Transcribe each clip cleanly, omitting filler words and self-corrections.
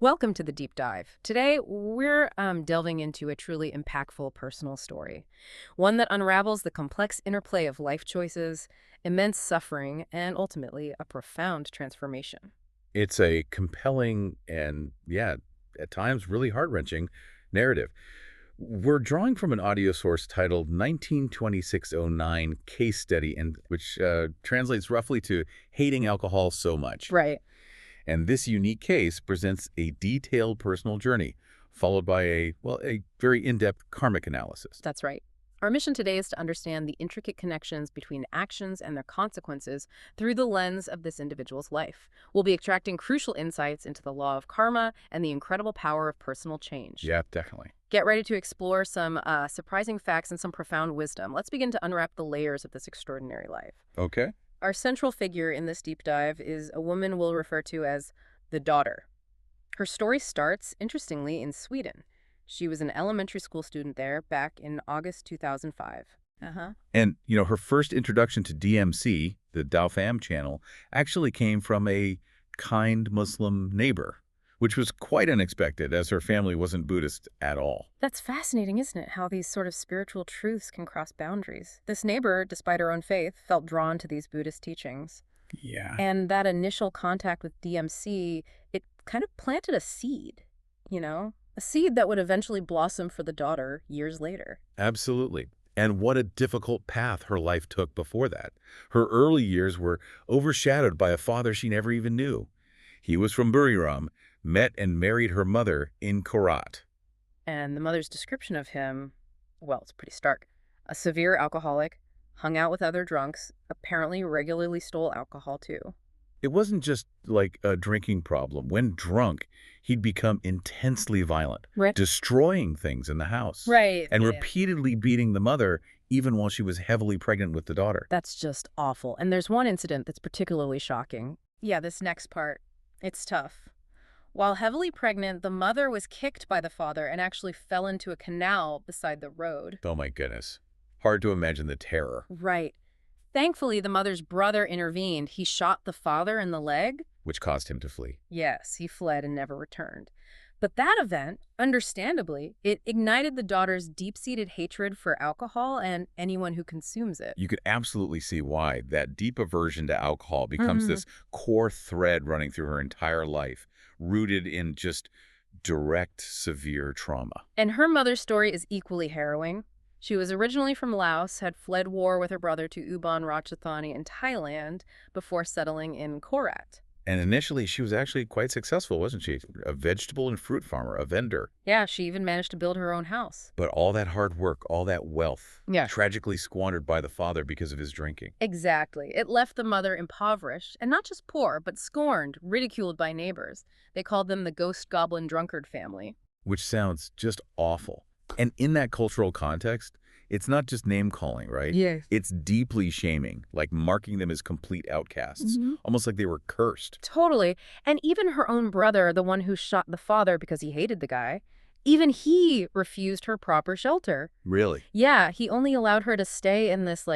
Welcome to the Deep Dive. Today, we're delving into a truly impactful personal story, one that unravels the complex interplay of life choices, immense suffering, and ultimately a profound transformation. It's a compelling and, yeah, at times really heart-wrenching narrative. We're drawing from an audio source titled 192609 Case Study, and which translates roughly to Hating Alcohol So Much. Right. And this unique case presents a detailed personal journey, followed by a very in-depth karmic analysis. That's right. Our mission today is to understand the intricate connections between actions and their consequences through the lens of this individual's life. We'll be extracting crucial insights into the law of karma and the incredible power of personal change. Yeah, definitely. Get ready to explore some surprising facts and some profound wisdom. Let's begin to unwrap the layers of this extraordinary life. Okay. Our central figure in this deep dive is a woman we'll refer to as the daughter. Her story starts, interestingly, in Sweden. She was an elementary school student there back in August 2005. Uh-huh. And, her first introduction to DMC, the Dhamma channel, actually came from a kind Muslim neighbor, which was quite unexpected as her family wasn't Buddhist at all. That's fascinating, isn't it? How these sort of spiritual truths can cross boundaries. This neighbor, despite her own faith, felt drawn to these Buddhist teachings. Yeah. And that initial contact with DMC, it kind of planted a seed, a seed that would eventually blossom for the daughter years later. Absolutely. And what a difficult path her life took before that. Her early years were overshadowed by a father she never even knew. He was from Buriram, met and married her mother in Korat. And the mother's description of him, well, it's pretty stark. A severe alcoholic, hung out with other drunks, apparently regularly stole alcohol too. It wasn't just like a drinking problem. When drunk, he'd become intensely violent, Right. destroying things in the house, Right. and Yeah. repeatedly beating the mother even while she was heavily pregnant with the daughter. That's just awful. And there's one incident that's particularly shocking. Yeah, this next part, it's tough. While heavily pregnant, the mother was kicked by the father and actually fell into a canal beside the road. Oh my goodness. Hard to imagine the terror. Right. Thankfully, the mother's brother intervened. He shot the father in the leg. Which caused him to flee. Yes, he fled and never returned. But that event, understandably, it ignited the daughter's deep-seated hatred for alcohol and anyone who consumes it. You could absolutely see why that deep aversion to alcohol becomes this core thread running through her entire life, rooted in just direct, severe trauma. And her mother's story is equally harrowing. She was originally from Laos, had fled war with her brother to Ubon Ratchathani in Thailand before settling in Korat. And initially, she was actually quite successful, wasn't she? A vegetable and fruit farmer, a vendor. Yeah, she even managed to build her own house. But all that hard work, all that wealth, Yeah. tragically squandered by the father because of his drinking. Exactly. It left the mother impoverished, and not just poor, but scorned, ridiculed by neighbors. They called them the ghost goblin drunkard family. Which sounds just awful. And in that cultural context, it's not just name-calling, right? Yes. It's deeply shaming, like marking them as complete outcasts, almost like they were cursed. Totally. And even her own brother, the one who shot the father because he hated the guy, even he refused her proper shelter. Really? Yeah, he only allowed her to stay in this,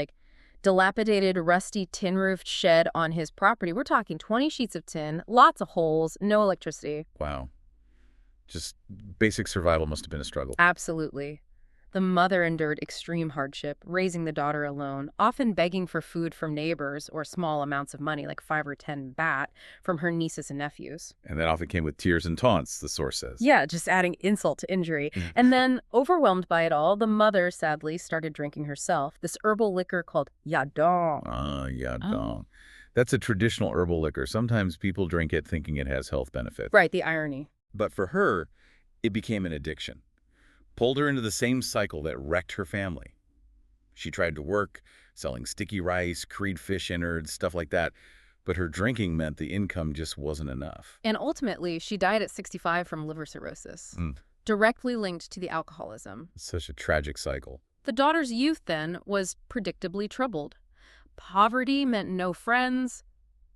dilapidated, rusty, tin-roofed shed on his property. We're talking 20 sheets of tin, lots of holes, no electricity. Wow. Just basic survival must have been a struggle. Absolutely. The mother endured extreme hardship, raising the daughter alone, often begging for food from neighbors or small amounts of money, like 5 or 10 baht, from her nieces and nephews. And that often came with tears and taunts, the source says. Yeah, just adding insult to injury. And then, overwhelmed by it all, the mother, sadly, started drinking herself, this herbal liquor called yadong. Yadong. That's a traditional herbal liquor. Sometimes people drink it thinking it has health benefits. Right, the irony. But for her, it became an addiction. Pulled her into the same cycle that wrecked her family. She tried to work, selling sticky rice, curried fish innards, stuff like that, but her drinking meant the income just wasn't enough. And ultimately, she died at 65 from liver cirrhosis, directly linked to the alcoholism. It's such a tragic cycle. The daughter's youth, then, was predictably troubled. Poverty meant no friends.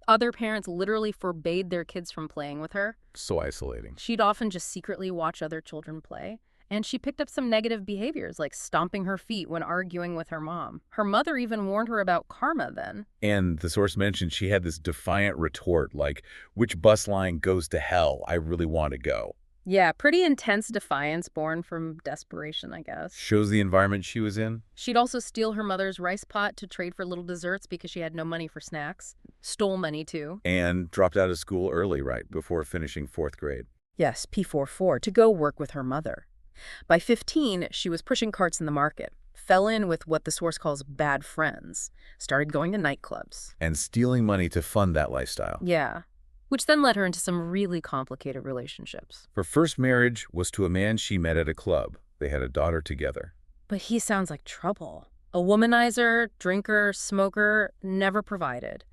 Other parents literally forbade their kids from playing with her. So isolating. She'd often just secretly watch other children play. And she picked up some negative behaviors, like stomping her feet when arguing with her mom. Her mother even warned her about karma then. And the source mentioned she had this defiant retort like, which bus line goes to hell? I really want to go. Yeah, pretty intense defiance born from desperation, I guess. Shows the environment she was in. She'd also steal her mother's rice pot to trade for little desserts because she had no money for snacks. Stole money, too. And dropped out of school early, right, before finishing 4th grade. Yes, P44, to go work with her mother. By 15, she was pushing carts in the market, fell in with what the source calls bad friends, started going to nightclubs. And stealing money to fund that lifestyle. Yeah, which then led her into some really complicated relationships. Her first marriage was to a man she met at a club. They had a daughter together. But he sounds like trouble. A womanizer, drinker, smoker, never provided.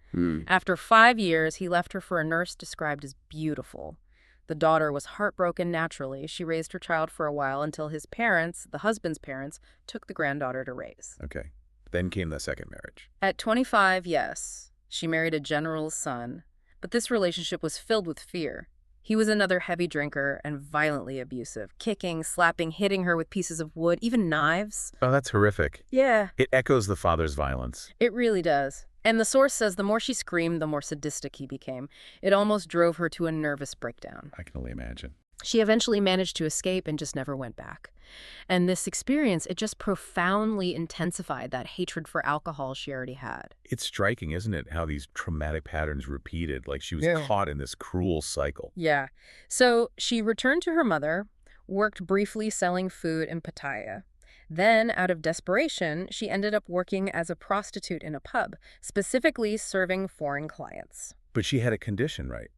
After 5 years, he left her for a nurse described as beautiful. The daughter was heartbroken naturally. She raised her child for a while until his parents, the husband's parents, took the granddaughter to raise. Okay. Then came the second marriage. At 25, yes, she married a general's son. But this relationship was filled with fear. He was another heavy drinker and violently abusive, kicking, slapping, hitting her with pieces of wood, even knives. Oh, that's horrific. Yeah, It echoes the father's violence. it really does. And the source says the more she screamed, the more sadistic he became. It almost drove her to a nervous breakdown. I can only imagine. She eventually managed to escape and just never went back. And this experience, it just profoundly intensified that hatred for alcohol she already had. It's striking, isn't it, how these traumatic patterns repeated, like she was Yeah. caught in this cruel cycle. Yeah. So she returned to her mother, worked briefly selling food in Pattaya. Then, out of desperation, she ended up working as a prostitute in a pub, specifically serving foreign clients. But she had a condition, right,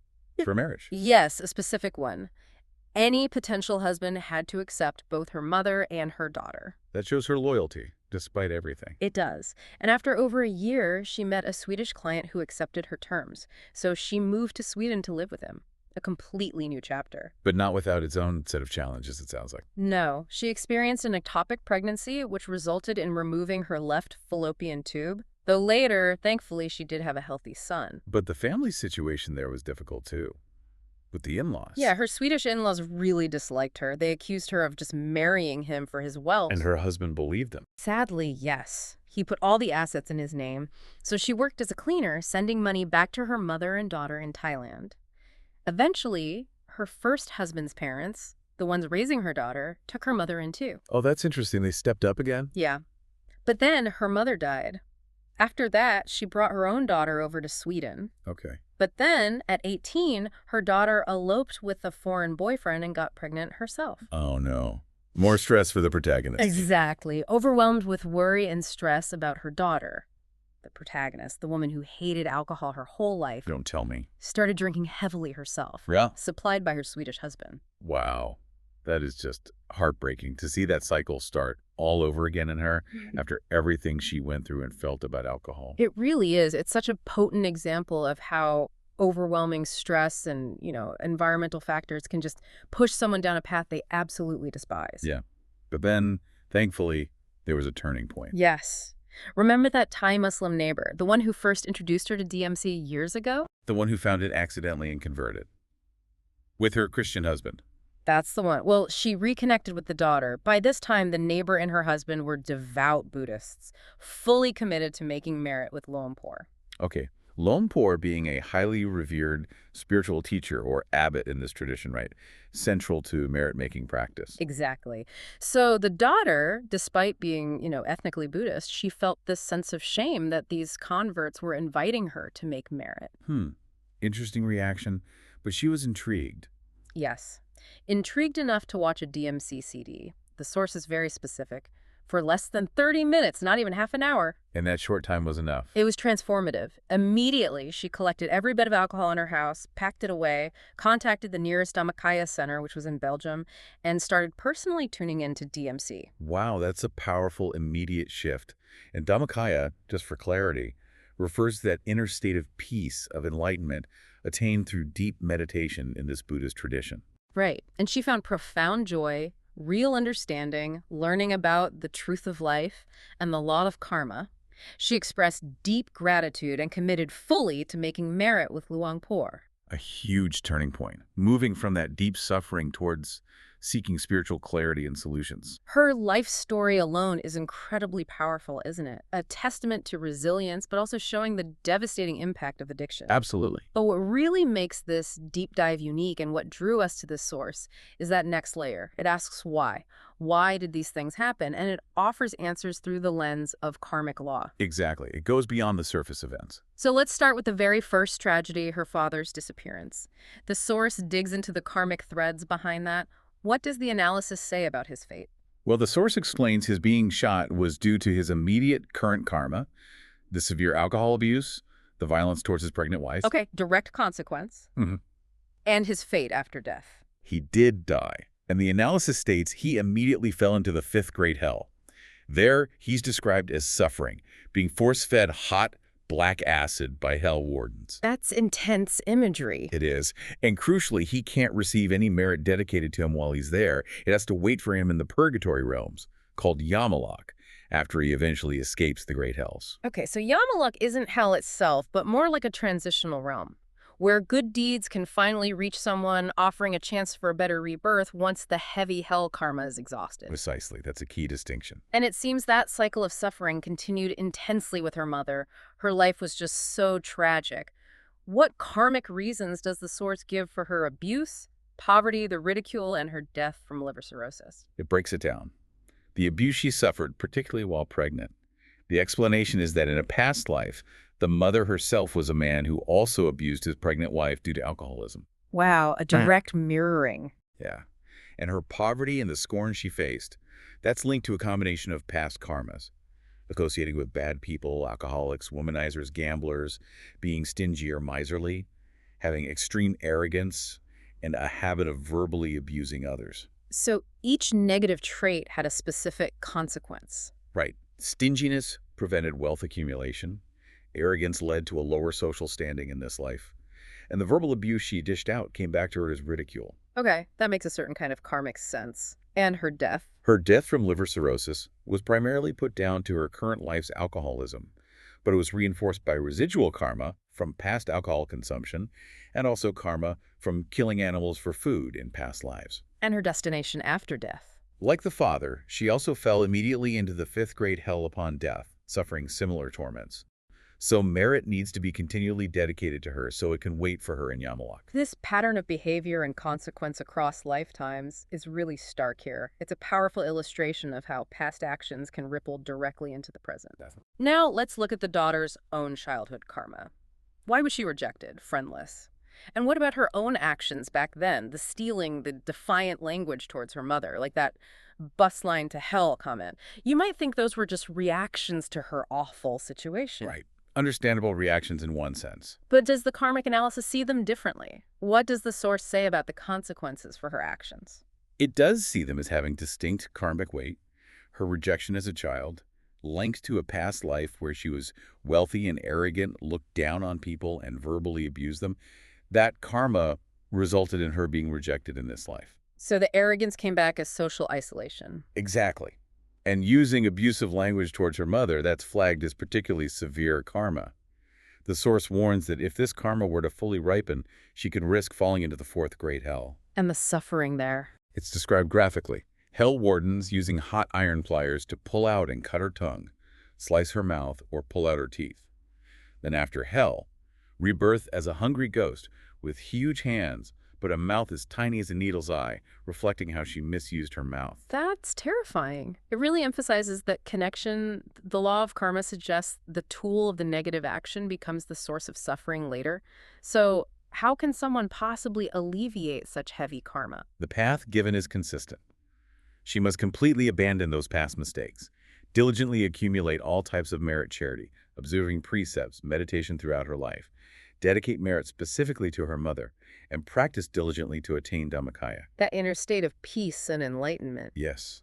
for marriage. Yes, a specific one. Any potential husband had to accept both her mother and her daughter. That shows her loyalty, despite everything. It does. And after over a year, she met a Swedish client who accepted her terms. So she moved to Sweden to live with him. A completely new chapter. But not without its own set of challenges, it sounds like. No, she experienced an ectopic pregnancy, which resulted in removing her left fallopian tube. Though later, thankfully, she did have a healthy son. But the family situation there was difficult, too, with the in-laws. Yeah, her Swedish in-laws really disliked her. They accused her of just marrying him for his wealth. And her husband believed them. Sadly, yes. He put all the assets in his name. So she worked as a cleaner, sending money back to her mother and daughter in Thailand. Eventually, her first husband's parents, the ones raising her daughter, took her mother in too. Oh, that's interesting. They stepped up again? Yeah. But then her mother died. After that, she brought her own daughter over to Sweden. Okay. But then, at 18, her daughter eloped with a foreign boyfriend and got pregnant herself. Oh, no. More stress for the protagonist. Exactly. Overwhelmed with worry and stress about her daughter. The protagonist, the woman who hated alcohol her whole life, Don't tell me. started drinking heavily herself. Yeah? Supplied by her Swedish husband. Wow. That is just heartbreaking to see that cycle start all over again in her after everything she went through and felt about alcohol. It really is. It's such a potent example of how overwhelming stress and, environmental factors can just push someone down a path they absolutely despise. Yeah. But then, thankfully, there was a turning point. Yes. Remember that Thai Muslim neighbor, the one who first introduced her to DMC years ago? The one who found it accidentally and converted. With her Christian husband. That's the one. Well, she reconnected with the daughter. By this time, the neighbor and her husband were devout Buddhists, fully committed to making merit with Lumpur. Okay. Lumpur being a highly revered spiritual teacher or abbot in this tradition, right? Central to merit-making practice. Exactly. So the daughter, despite being, ethnically Buddhist, she felt this sense of shame that these converts were inviting her to make merit. Interesting reaction, but she was intrigued. Yes. Intrigued enough to watch a DMC CD. The source is very specific. For less than 30 minutes, not even half an hour. And that short time was enough. It was transformative. Immediately, she collected every bit of alcohol in her house, packed it away, contacted the nearest Dhammakaya center, which was in Belgium, and started personally tuning into DMC. Wow, that's a powerful, immediate shift. And Dhammakaya, just for clarity, refers to that inner state of peace, of enlightenment, attained through deep meditation in this Buddhist tradition. Right. And she found profound joy, real understanding, learning about the truth of life and the law of karma. She expressed deep gratitude and committed fully to making merit with Luang Por. A huge turning point, moving from that deep suffering towards seeking spiritual clarity and solutions. Her life story alone is incredibly powerful, isn't it? A testament to resilience, but also showing the devastating impact of addiction. Absolutely. But what really makes this deep dive unique and what drew us to this source is that next layer. It asks why. Why did these things happen? And it offers answers through the lens of karmic law. Exactly. It goes beyond the surface events. So let's start with the very first tragedy, her father's disappearance. The source digs into the karmic threads behind that. What does the analysis say about his fate? Well, the source explains his being shot was due to his immediate current karma, the severe alcohol abuse, the violence towards his pregnant wife. Okay, direct consequence. Mhm. And his fate after death. He did die, and the analysis states he immediately fell into the fifth grade hell. There, he's described as suffering, being force-fed hot, black acid by hell wardens. That's intense imagery. It is. And crucially, he can't receive any merit dedicated to him while he's there. It has to wait for him in the purgatory realms, called Yamalok, after he eventually escapes the great hells. Okay, so Yamaluk isn't hell itself, but more like a transitional realm, where good deeds can finally reach someone, offering a chance for a better rebirth once the heavy hell karma is exhausted. Precisely. That's a key distinction. And it seems that cycle of suffering continued intensely with her mother. Her life was just so tragic. What karmic reasons does the source give for her abuse, poverty, the ridicule, and her death from liver cirrhosis? It breaks it down. The abuse she suffered, particularly while pregnant. The explanation is that in a past life, the mother herself was a man who also abused his pregnant wife due to alcoholism. Wow, a direct mirroring. Yeah. And her poverty and the scorn she faced, that's linked to a combination of past karmas, associating with bad people, alcoholics, womanizers, gamblers, being stingy or miserly, having extreme arrogance, and a habit of verbally abusing others. So each negative trait had a specific consequence. Right. Stinginess prevented wealth accumulation. Arrogance led to a lower social standing in this life. And the verbal abuse she dished out came back to her as ridicule. Okay, that makes a certain kind of karmic sense. And her death. Her death from liver cirrhosis was primarily put down to her current life's alcoholism, but it was reinforced by residual karma from past alcohol consumption and also karma from killing animals for food in past lives. And her destination after death. Like the father, she also fell immediately into the fifth grade hell upon death, suffering similar torments. So merit needs to be continually dedicated to her so it can wait for her in Yamalok. This pattern of behavior and consequence across lifetimes is really stark here. It's a powerful illustration of how past actions can ripple directly into the present. Definitely. Now let's look at the daughter's own childhood karma. Why was she rejected, friendless? And what about her own actions back then? The stealing, the defiant language towards her mother, like that bus line to hell comment. You might think those were just reactions to her awful situation. Right. Understandable reactions in one sense. But does the karmic analysis see them differently? What does the source say about the consequences for her actions? It does see them as having distinct karmic weight. Her rejection as a child, linked to a past life where she was wealthy and arrogant, looked down on people, and verbally abused them. That karma resulted in her being rejected in this life. So the arrogance came back as social isolation. Exactly. And using abusive language towards her mother, that's flagged as particularly severe karma. The source warns that if this karma were to fully ripen, she could risk falling into the fourth great hell. And the suffering there. It's described graphically. Hell wardens using hot iron pliers to pull out and cut her tongue, slice her mouth, or pull out her teeth. Then after hell, rebirth as a hungry ghost with huge hands, but a mouth as tiny as a needle's eye, reflecting how she misused her mouth. That's terrifying. It really emphasizes that connection. The law of karma suggests the tool of the negative action becomes the source of suffering later. So how can someone possibly alleviate such heavy karma? The path given is consistent. She must completely abandon those past mistakes, diligently accumulate all types of merit charity, observing precepts, meditation throughout her life, dedicate merit specifically to her mother, and practice diligently to attain Dhammakaya. That inner state of peace and enlightenment. Yes.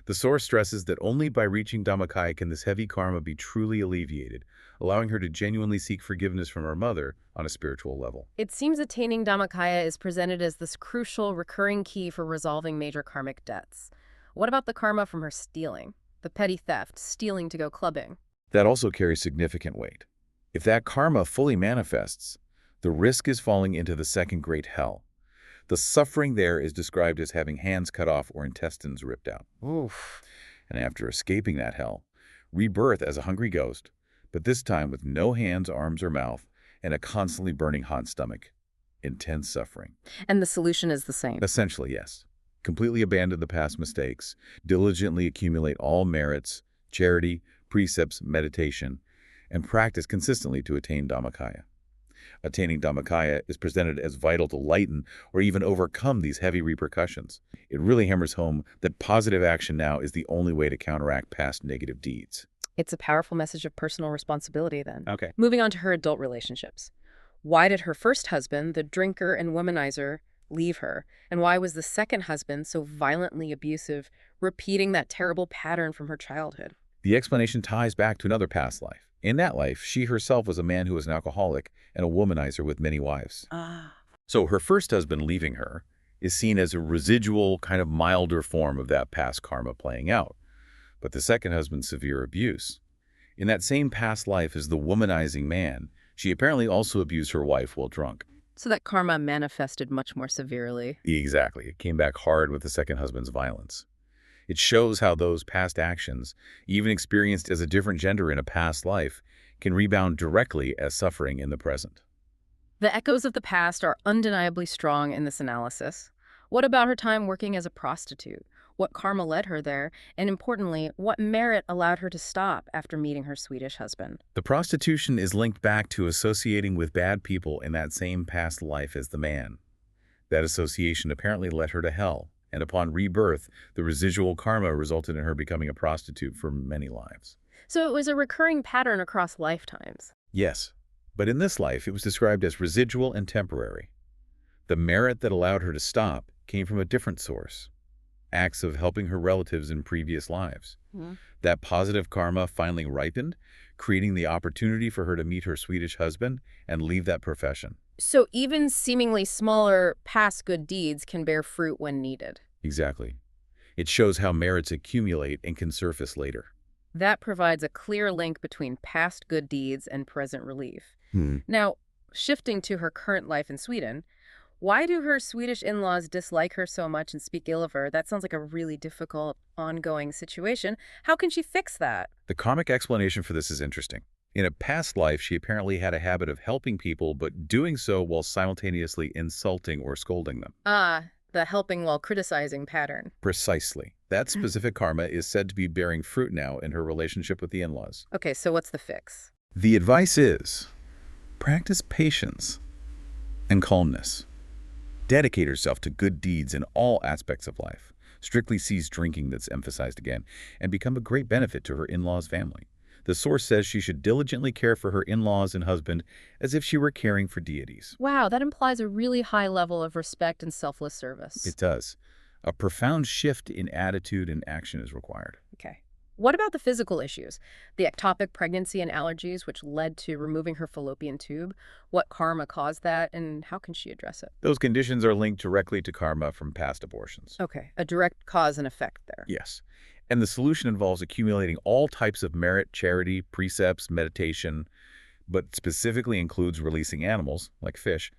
The source stresses that only by reaching Dhammakaya can this heavy karma be truly alleviated, allowing her to genuinely seek forgiveness from her mother on a spiritual level. It seems attaining Dhammakaya is presented as this crucial, recurring key for resolving major karmic debts. What about the karma from her stealing? The petty theft, stealing to go clubbing? That also carries significant weight. If that karma fully manifests, the risk is falling into the second great hell. The suffering there is described as having hands cut off or intestines ripped out. Oof. And after escaping that hell, rebirth as a hungry ghost, but this time with no hands, arms, or mouth, and a constantly burning hot stomach. Intense suffering. And the solution is the same. Essentially, yes. Completely abandon the past mistakes, diligently accumulate all merits, charity, precepts, meditation, and practice consistently to attain Dhammakaya. Attaining Dhammakaya is presented as vital to lighten or even overcome these heavy repercussions. It really hammers home that positive action now is the only way to counteract past negative deeds. It's a powerful message of personal responsibility then. Okay. Moving on to her adult relationships. Why did her first husband, the drinker and womanizer, leave her? And why was the second husband so violently abusive, repeating that terrible pattern from her childhood? The explanation ties back to another past life. In that life, she herself was a man who was an alcoholic and a womanizer with many wives. Ah. So her first husband leaving her is seen as a residual, kind of milder form of that past karma playing out. But the second husband's severe abuse. In that same past life as the womanizing man, she apparently also abused her wife while drunk. So that karma manifested much more severely. Exactly. It came back hard with the second husband's violence. It shows how those past actions, even experienced as a different gender in a past life, can rebound directly as suffering in the present. The echoes of the past are undeniably strong in this analysis. What about her time working as a prostitute? What karma led her there? And importantly, what merit allowed her to stop after meeting her Swedish husband? The prostitution is linked back to associating with bad people in that same past life as the man. That association apparently led her to hell, and upon rebirth, the residual karma resulted in her becoming a prostitute for many lives. So it was a recurring pattern across lifetimes. Yes, but in this life, it was described as residual and temporary. The merit that allowed her to stop came from a different source. Acts of helping her relatives in previous lives. That positive karma finally ripened, creating the opportunity for her to meet her Swedish husband and leave that profession. So even seemingly smaller past good deeds can bear fruit when needed. Exactly. It shows how merits accumulate and can surface later. That provides a clear link between past good deeds and present relief. Now, shifting to her current life in Sweden, why do her Swedish in-laws dislike her so much and speak ill of her? That sounds like a really difficult, ongoing situation. How can she fix that? The karmic explanation for this is interesting. In a past life, she apparently had a habit of helping people, but doing so while simultaneously insulting or scolding them. Ah, the helping while criticizing pattern. Precisely. That specific karma is said to be bearing fruit now in her relationship with the in-laws. Okay, so what's the fix? The advice is, practice patience and calmness. Dedicate herself to good deeds in all aspects of life. Strictly cease drinking, that's emphasized again, and become a great benefit to her in-laws' family. The source says she should diligently care for her in-laws and husband as if she were caring for deities. Wow, that implies a really high level of respect and selfless service. It does. A profound shift in attitude and action is required. Okay. What about the physical issues? The ectopic pregnancy and allergies, which led to removing her fallopian tube. What karma caused that, and how can she address it? Those conditions are linked directly to karma from past abortions. Okay, a direct cause and effect there. Yes. And the solution involves accumulating all types of merit, charity, precepts, meditation, but specifically includes releasing animals, like fish,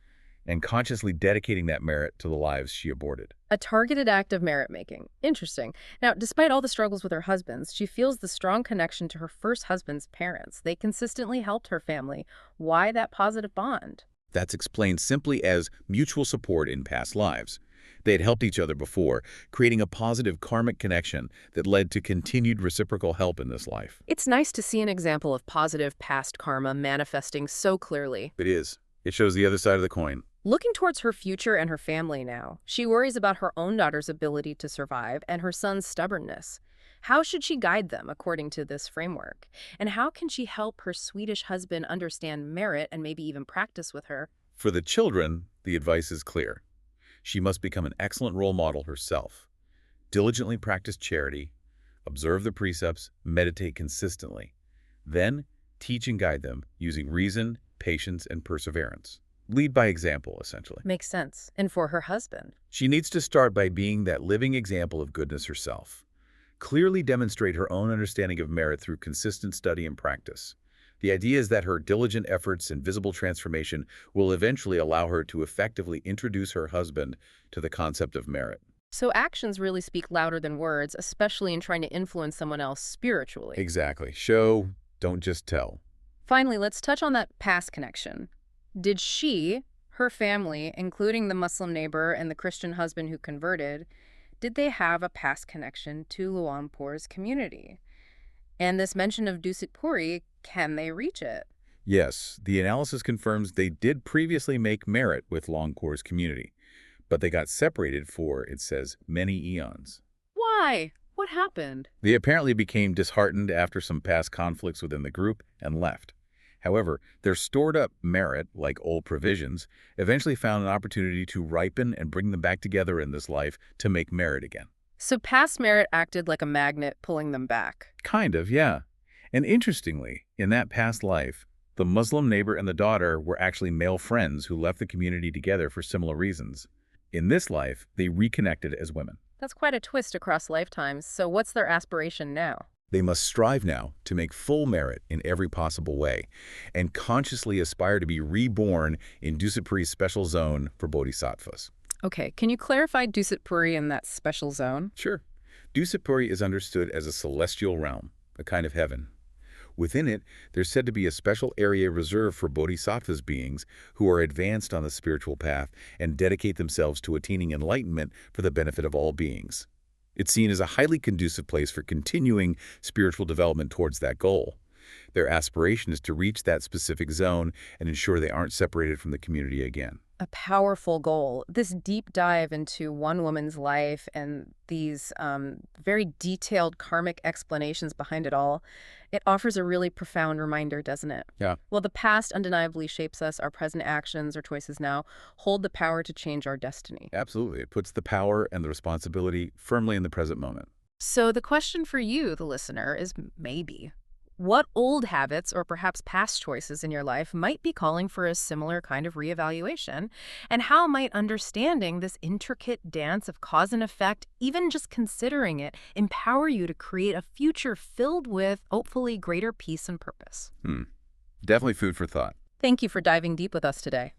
and consciously dedicating that merit to the lives she aborted. A targeted act of merit-making. Interesting. Now, despite all the struggles with her husbands, she feels the strong connection to her first husband's parents. They consistently helped her family. Why that positive bond? That's explained simply as mutual support in past lives. They had helped each other before, creating a positive karmic connection that led to continued reciprocal help in this life. It's nice to see an example of positive past karma manifesting so clearly. It is. It shows the other side of the coin. Looking towards her future and her family now, she worries about her own daughter's ability to survive and her son's stubbornness. How should she guide them according to this framework? And how can she help her Swedish husband understand merit and maybe even practice with her? For the children, the advice is clear. She must become an excellent role model herself. Diligently practice charity, observe the precepts, meditate consistently. Then, teach and guide them using reason, patience, and perseverance. Lead by example, essentially. Makes sense. And for her husband? She needs to start by being that living example of goodness herself. Clearly demonstrate her own understanding of merit through consistent study and practice. The idea is that her diligent efforts and visible transformation will eventually allow her to effectively introduce her husband to the concept of merit. So actions really speak louder than words, especially in trying to influence someone else spiritually. Exactly. Show, don't just tell. Finally, let's touch on that past connection. Did she, her family, including the Muslim neighbor and the Christian husband who converted, did they have a past connection to Luangpur's community? And this mention of Dusit Puri, can they reach it? Yes, the analysis confirms they did previously make merit with Longkor's community, but they got separated for, it says, many eons. Why? What happened? They apparently became disheartened after some past conflicts within the group and left. However, their stored-up merit, like old provisions, eventually found an opportunity to ripen and bring them back together in this life to make merit again. So past merit acted like a magnet pulling them back. Kind of, yeah. And interestingly, in that past life, the Muslim neighbor and the daughter were actually male friends who left the community together for similar reasons. In this life, they reconnected as women. That's quite a twist across lifetimes. So what's their aspiration now? They must strive now to make full merit in every possible way and consciously aspire to be reborn in Dusapuri's special zone for bodhisattvas. Okay, can you clarify Dusit Puri in that special zone? Sure. Dusapuri is understood as a celestial realm, a kind of heaven. Within it, there's said to be a special area reserved for bodhisattvas beings who are advanced on the spiritual path and dedicate themselves to attaining enlightenment for the benefit of all beings. It's seen as a highly conducive place for continuing spiritual development towards that goal. Their aspiration is to reach that specific zone and ensure they aren't separated from the community again. A powerful goal. This deep dive into one woman's life and these very detailed karmic explanations behind it all, it offers a really profound reminder, doesn't it? Yeah, Well, the past undeniably shapes us. Our present actions or choices now hold the power to change our destiny. absolutely. It puts the power and the responsibility firmly in the present moment. So the question for you, the listener, is maybe, what old habits or perhaps past choices in your life might be calling for a similar kind of reevaluation? And how might understanding this intricate dance of cause and effect, even just considering it, empower you to create a future filled with, hopefully, greater peace and purpose? Definitely food for thought. Thank you for diving deep with us today.